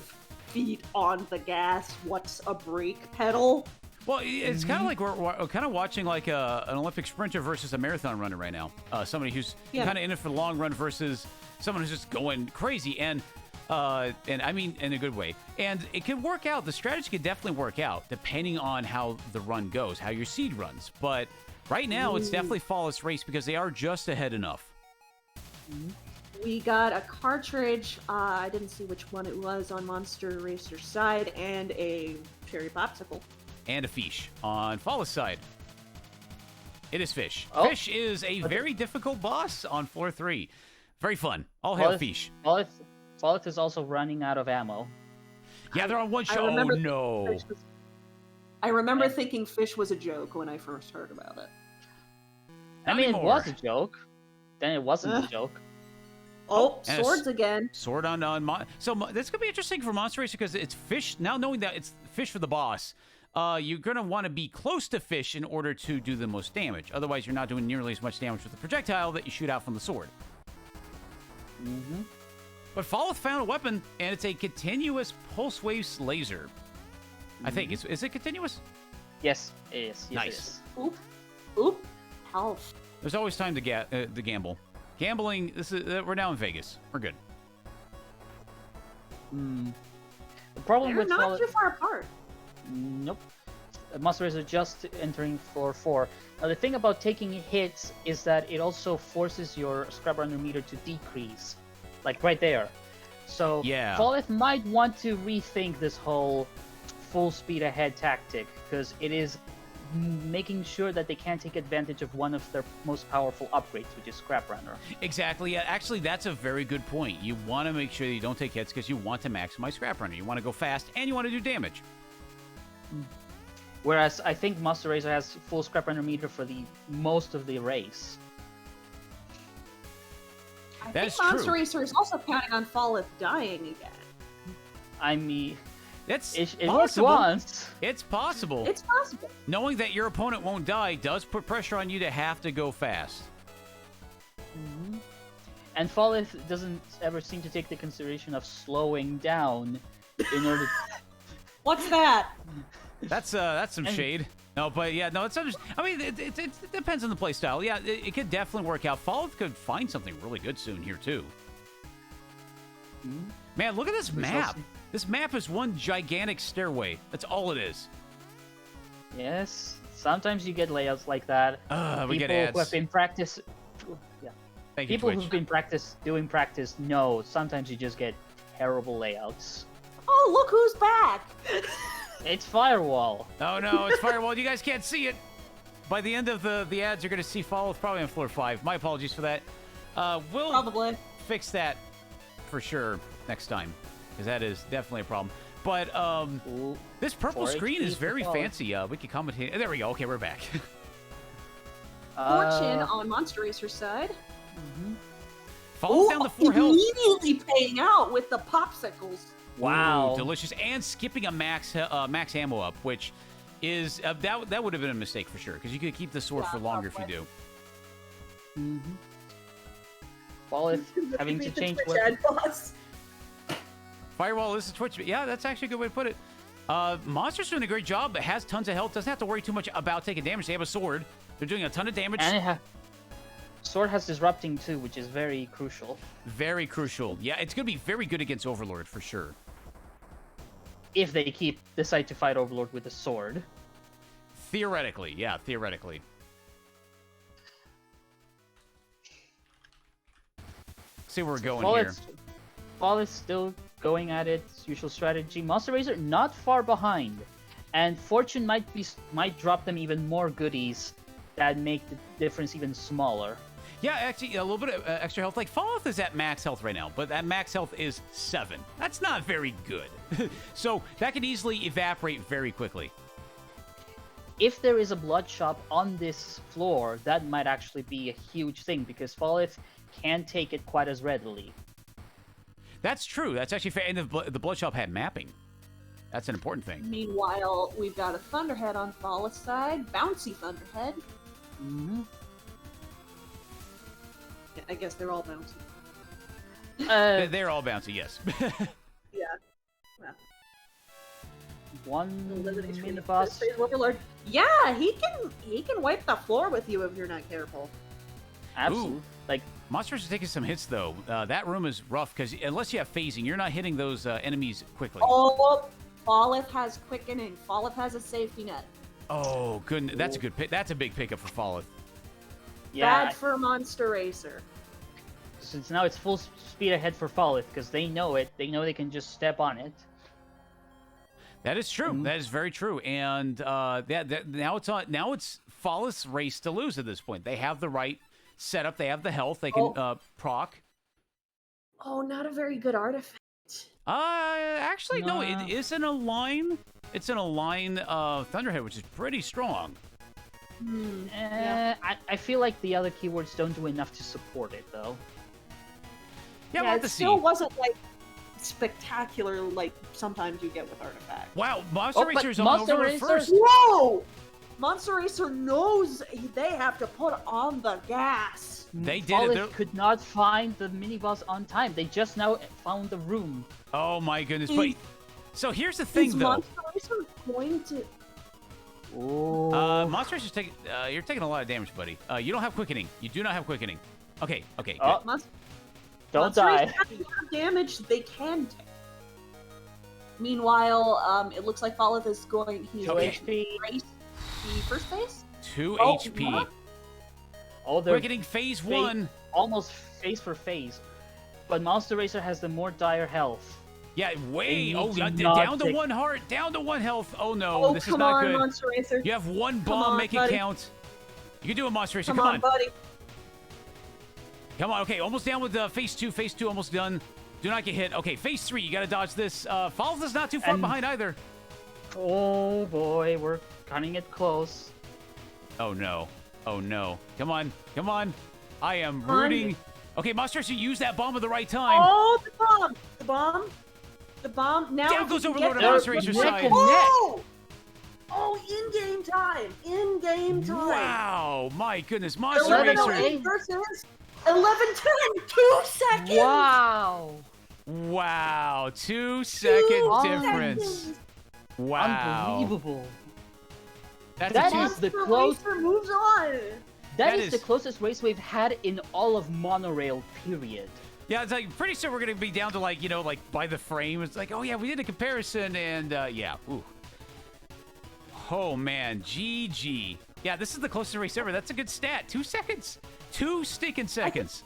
[SPEAKER 1] feet on the gas. What's a brake pedal?
[SPEAKER 2] Well, it's kind of like we're kind of watching like an Olympic sprinter versus a marathon runner right now. Somebody who's kind of in it for the long run versus someone who's just going crazy. And I mean in a good way. And it could work out. The strategy could definitely work out depending on how the run goes, how your seed runs. But right now, it's definitely Folith's race because they are just ahead enough.
[SPEAKER 1] We got a cartridge, I didn't see which one it was on Monsterracer's side, and a cherry popsicle.
[SPEAKER 2] And a fish on Folith's side. It is Fish.
[SPEAKER 3] Oh.
[SPEAKER 2] Fish is a very difficult boss on floor 3. Very fun. All hail Fish.
[SPEAKER 3] Folith is also running out of ammo.
[SPEAKER 2] Yeah, they're on one shot. Oh, no.
[SPEAKER 1] I remember thinking Fish was a joke when I first heard about it.
[SPEAKER 3] I mean, it was a joke. Then it wasn't a joke.
[SPEAKER 1] Oh,
[SPEAKER 2] And
[SPEAKER 1] swords again.
[SPEAKER 2] Sword on so this could be interesting for Monsterracer because it's Fish. Now knowing that it's Fish for the boss, you're gonna want to be close to Fish in order to do the most damage. Otherwise, you're not doing nearly as much damage with the projectile that you shoot out from the sword. But Folith found a weapon, and it's a continuous pulse wave laser. I think is it continuous?
[SPEAKER 3] Yes, it is. Yes,
[SPEAKER 2] Nice.
[SPEAKER 3] It is.
[SPEAKER 1] Oop. Health.
[SPEAKER 2] There's always time to gamble. Gambling. We're now in Vegas. We're good.
[SPEAKER 3] The problem
[SPEAKER 1] They're
[SPEAKER 3] with
[SPEAKER 1] not
[SPEAKER 3] Folith...
[SPEAKER 1] too far apart.
[SPEAKER 3] Nope. Monsterracer just entering floor 4. Now the thing about taking hits is that it also forces your scrap runner meter to decrease. Like right there. So Folith might want to rethink this whole full speed ahead tactic, because it is making sure that they can't take advantage of one of their most powerful upgrades, which is Scrap Runner.
[SPEAKER 2] Exactly. Yeah, actually, that's a very good point. You want to make sure that you don't take hits because you want to maximize Scrap Runner. You want to go fast and you want to do damage.
[SPEAKER 3] Whereas I think Monsterracer has full Scrap Runner meter for the most of the race.
[SPEAKER 1] I
[SPEAKER 2] That
[SPEAKER 1] think
[SPEAKER 2] is true.
[SPEAKER 1] Monsterracer is also counting on Folith dying again.
[SPEAKER 3] I mean,
[SPEAKER 2] It
[SPEAKER 3] worked once.
[SPEAKER 2] It's possible.
[SPEAKER 1] It's possible.
[SPEAKER 2] Knowing that your opponent won't die does put pressure on you to have to go fast.
[SPEAKER 3] And Folith doesn't ever seem to take the consideration of slowing down in order.
[SPEAKER 1] What's that?
[SPEAKER 2] That's some shade. No, but yeah, no, it's I mean, it depends on the play style. Yeah, it could definitely work out. Folith could find something really good soon here too. Man, look at this map. This map is one gigantic stairway. That's all it is.
[SPEAKER 3] Yes, sometimes you get layouts like that.
[SPEAKER 2] We get
[SPEAKER 3] People
[SPEAKER 2] ads.
[SPEAKER 3] who have been
[SPEAKER 2] Thank you,
[SPEAKER 3] People
[SPEAKER 2] Twitch.
[SPEAKER 3] who've been doing practice know sometimes you just get terrible layouts.
[SPEAKER 1] Oh, look who's back!
[SPEAKER 3] It's Firewall.
[SPEAKER 2] Oh no, it's Firewall. You guys can't see it. By the end of the ads, you're going to see Folith probably on floor 5. My apologies for that. We'll
[SPEAKER 1] Probably.
[SPEAKER 2] fix that for sure next time, because that is definitely a problem. But this purple
[SPEAKER 3] 4
[SPEAKER 2] screen
[SPEAKER 3] HP
[SPEAKER 2] is very
[SPEAKER 3] for Folith.
[SPEAKER 2] fancy. We can commentate. There we go. Okay, we're back.
[SPEAKER 1] Fortune on Monsterracer's side.
[SPEAKER 2] Folith down to 4 health.
[SPEAKER 1] Immediately paying out with the popsicles.
[SPEAKER 3] Wow.
[SPEAKER 2] Ooh, delicious. And skipping a max ammo up, which is that would have been a mistake for sure, because you could keep the sword for longer if you do.
[SPEAKER 3] Folith having to change
[SPEAKER 1] Twitch ad boss.
[SPEAKER 2] Firewall, this is Twitch. Yeah, that's actually a good way to put it. Monster's doing a great job. It has tons of health. Doesn't have to worry too much about taking damage. They have a sword. They're doing a ton of damage.
[SPEAKER 3] And Sword has disrupting too, which is very crucial.
[SPEAKER 2] Very crucial. Yeah, it's going to be very good against Overlord for sure.
[SPEAKER 3] if they decide to fight Overlord with a sword.
[SPEAKER 2] Theoretically, yeah, theoretically. See where we're going here.
[SPEAKER 3] Folith still going at its usual strategy. Monsterracer not far behind, and Fortune might drop them even more goodies that make the difference even smaller.
[SPEAKER 2] Yeah, actually, a little bit of extra health. Like, Folith is at max health right now, but that max health is 7. That's not very good. So that could easily evaporate very quickly.
[SPEAKER 3] If there is a blood shop on this floor, that might actually be a huge thing, because Folith can't take it quite as readily.
[SPEAKER 2] That's true. That's actually fair. And the blood shop had mapping. That's an important thing.
[SPEAKER 1] Meanwhile, we've got a Thunderhead on Folith's side. Bouncy Thunderhead.
[SPEAKER 3] Mm-hmm.
[SPEAKER 1] Yeah, I guess they're all bouncy.
[SPEAKER 2] They're all bouncy, yes.
[SPEAKER 1] Yeah. Well,
[SPEAKER 3] One
[SPEAKER 1] elimination
[SPEAKER 3] mini-boss.
[SPEAKER 1] Overlord. Yeah, he can wipe the floor with you if you're not careful.
[SPEAKER 3] Absolutely.
[SPEAKER 2] Ooh.
[SPEAKER 3] Like,
[SPEAKER 2] Monsters are taking some hits, though. That room is rough, because unless you have phasing, you're not hitting those enemies quickly.
[SPEAKER 1] Oh, Folith has quickening. Folith has a safety net.
[SPEAKER 2] Oh, goodness. That's a good pick. That's a big pickup for Folith.
[SPEAKER 3] yeah,
[SPEAKER 1] Bad for Monsterracer.
[SPEAKER 3] since now it's full speed ahead for Folith, because they know it. They know they can just step on it.
[SPEAKER 2] That is true.
[SPEAKER 3] Mhm.
[SPEAKER 2] That is very true. And now it's Folith's race to lose at this point. They have the right setup. They have the health. They can proc.
[SPEAKER 1] Oh, not a very good artifact.
[SPEAKER 2] Actually, no. It is in a line. It's in a line of Thunderhead, which is pretty strong.
[SPEAKER 1] Yeah.
[SPEAKER 3] I feel like the other keywords don't do enough to support it, though.
[SPEAKER 2] Yeah, we'll have
[SPEAKER 1] it
[SPEAKER 2] to see.
[SPEAKER 1] still wasn't like spectacular like sometimes you get with artifacts.
[SPEAKER 2] Wow, Monster
[SPEAKER 3] Oh, but
[SPEAKER 2] Racer's on
[SPEAKER 3] Monster
[SPEAKER 2] over
[SPEAKER 3] Racer-
[SPEAKER 2] first.
[SPEAKER 1] Whoa! Monsterracer knows they have to put on the gas.
[SPEAKER 2] They did it.
[SPEAKER 3] Folith
[SPEAKER 2] They're-
[SPEAKER 3] could not find the mini-boss on time. They just now found the room.
[SPEAKER 2] Oh my goodness! But so here's the thing,
[SPEAKER 1] Is
[SPEAKER 2] though.
[SPEAKER 1] Monsterracer going to?
[SPEAKER 3] Oh.
[SPEAKER 2] Monster Racer's taking. You're taking a lot of damage, buddy. You don't have quickening. You do not have quickening. Okay. Okay.
[SPEAKER 3] Oh,
[SPEAKER 2] Good.
[SPEAKER 3] don't
[SPEAKER 1] Monsterracer
[SPEAKER 3] die.
[SPEAKER 1] has more damage they can take. Meanwhile, it looks like Folith is going. He's
[SPEAKER 2] Okay.
[SPEAKER 3] HP.
[SPEAKER 1] race the first base.
[SPEAKER 2] 2
[SPEAKER 1] Oh,
[SPEAKER 2] HP.
[SPEAKER 1] what?
[SPEAKER 3] Oh, they're
[SPEAKER 2] Quickening phase 1.
[SPEAKER 3] almost face for face. But Monsterracer has the more dire health.
[SPEAKER 2] Yeah, way.
[SPEAKER 3] They
[SPEAKER 2] Oh,
[SPEAKER 3] need to
[SPEAKER 2] down
[SPEAKER 3] not
[SPEAKER 2] to
[SPEAKER 3] take-
[SPEAKER 2] 1 heart. Down to 1 health. Oh no,
[SPEAKER 1] Oh,
[SPEAKER 2] this is
[SPEAKER 1] come
[SPEAKER 2] not
[SPEAKER 1] on,
[SPEAKER 2] good.
[SPEAKER 1] Monsterracer.
[SPEAKER 2] You have 1
[SPEAKER 1] Come
[SPEAKER 2] bomb.
[SPEAKER 1] on,
[SPEAKER 2] Make it
[SPEAKER 1] buddy.
[SPEAKER 2] count. You can do a Monster Racer.
[SPEAKER 1] Come
[SPEAKER 2] Come
[SPEAKER 1] on, buddy.
[SPEAKER 2] Come on. Okay, almost down with phase 2. Phase 2 almost done. Do not get hit. Okay, phase 3. You got to dodge this. Folith is not too far
[SPEAKER 3] And-
[SPEAKER 2] behind either.
[SPEAKER 3] Oh boy, we're cutting it close.
[SPEAKER 2] Oh no. Oh no. Come on. Come on. I am
[SPEAKER 1] Come on.
[SPEAKER 2] rooting. Okay, Monster Racer, use that bomb at the right time.
[SPEAKER 1] Oh, the bomb! The bomb! The bomb! Now
[SPEAKER 2] Down
[SPEAKER 1] if
[SPEAKER 2] goes
[SPEAKER 1] you can
[SPEAKER 2] Overlord
[SPEAKER 1] get
[SPEAKER 2] on
[SPEAKER 1] there-
[SPEAKER 2] Monster Racer's
[SPEAKER 3] neck
[SPEAKER 2] side.
[SPEAKER 3] and
[SPEAKER 1] Oh! Oh, in-game time! In-game time!
[SPEAKER 2] Wow. My goodness. Monster
[SPEAKER 1] 11:08
[SPEAKER 2] Racer.
[SPEAKER 1] versus 11:10! 2 seconds!
[SPEAKER 3] Wow!
[SPEAKER 2] Wow. 2
[SPEAKER 1] 2
[SPEAKER 2] second difference.
[SPEAKER 1] seconds!
[SPEAKER 2] Wow.
[SPEAKER 3] Unbelievable.
[SPEAKER 2] That's
[SPEAKER 3] That
[SPEAKER 2] a two.
[SPEAKER 3] is the
[SPEAKER 1] Monster
[SPEAKER 3] close.
[SPEAKER 1] Racer moves on!
[SPEAKER 3] That
[SPEAKER 2] is-
[SPEAKER 3] is the closest race we've had in all of Monorail, period.
[SPEAKER 2] Yeah, it's like pretty soon we're gonna be down to like, you know, like by the frame. It's like, oh yeah, we did a comparison, and yeah, ooh. Oh man, GG. Yeah, this is the closest race ever. That's a good stat. 2 seconds. 2 stinking seconds.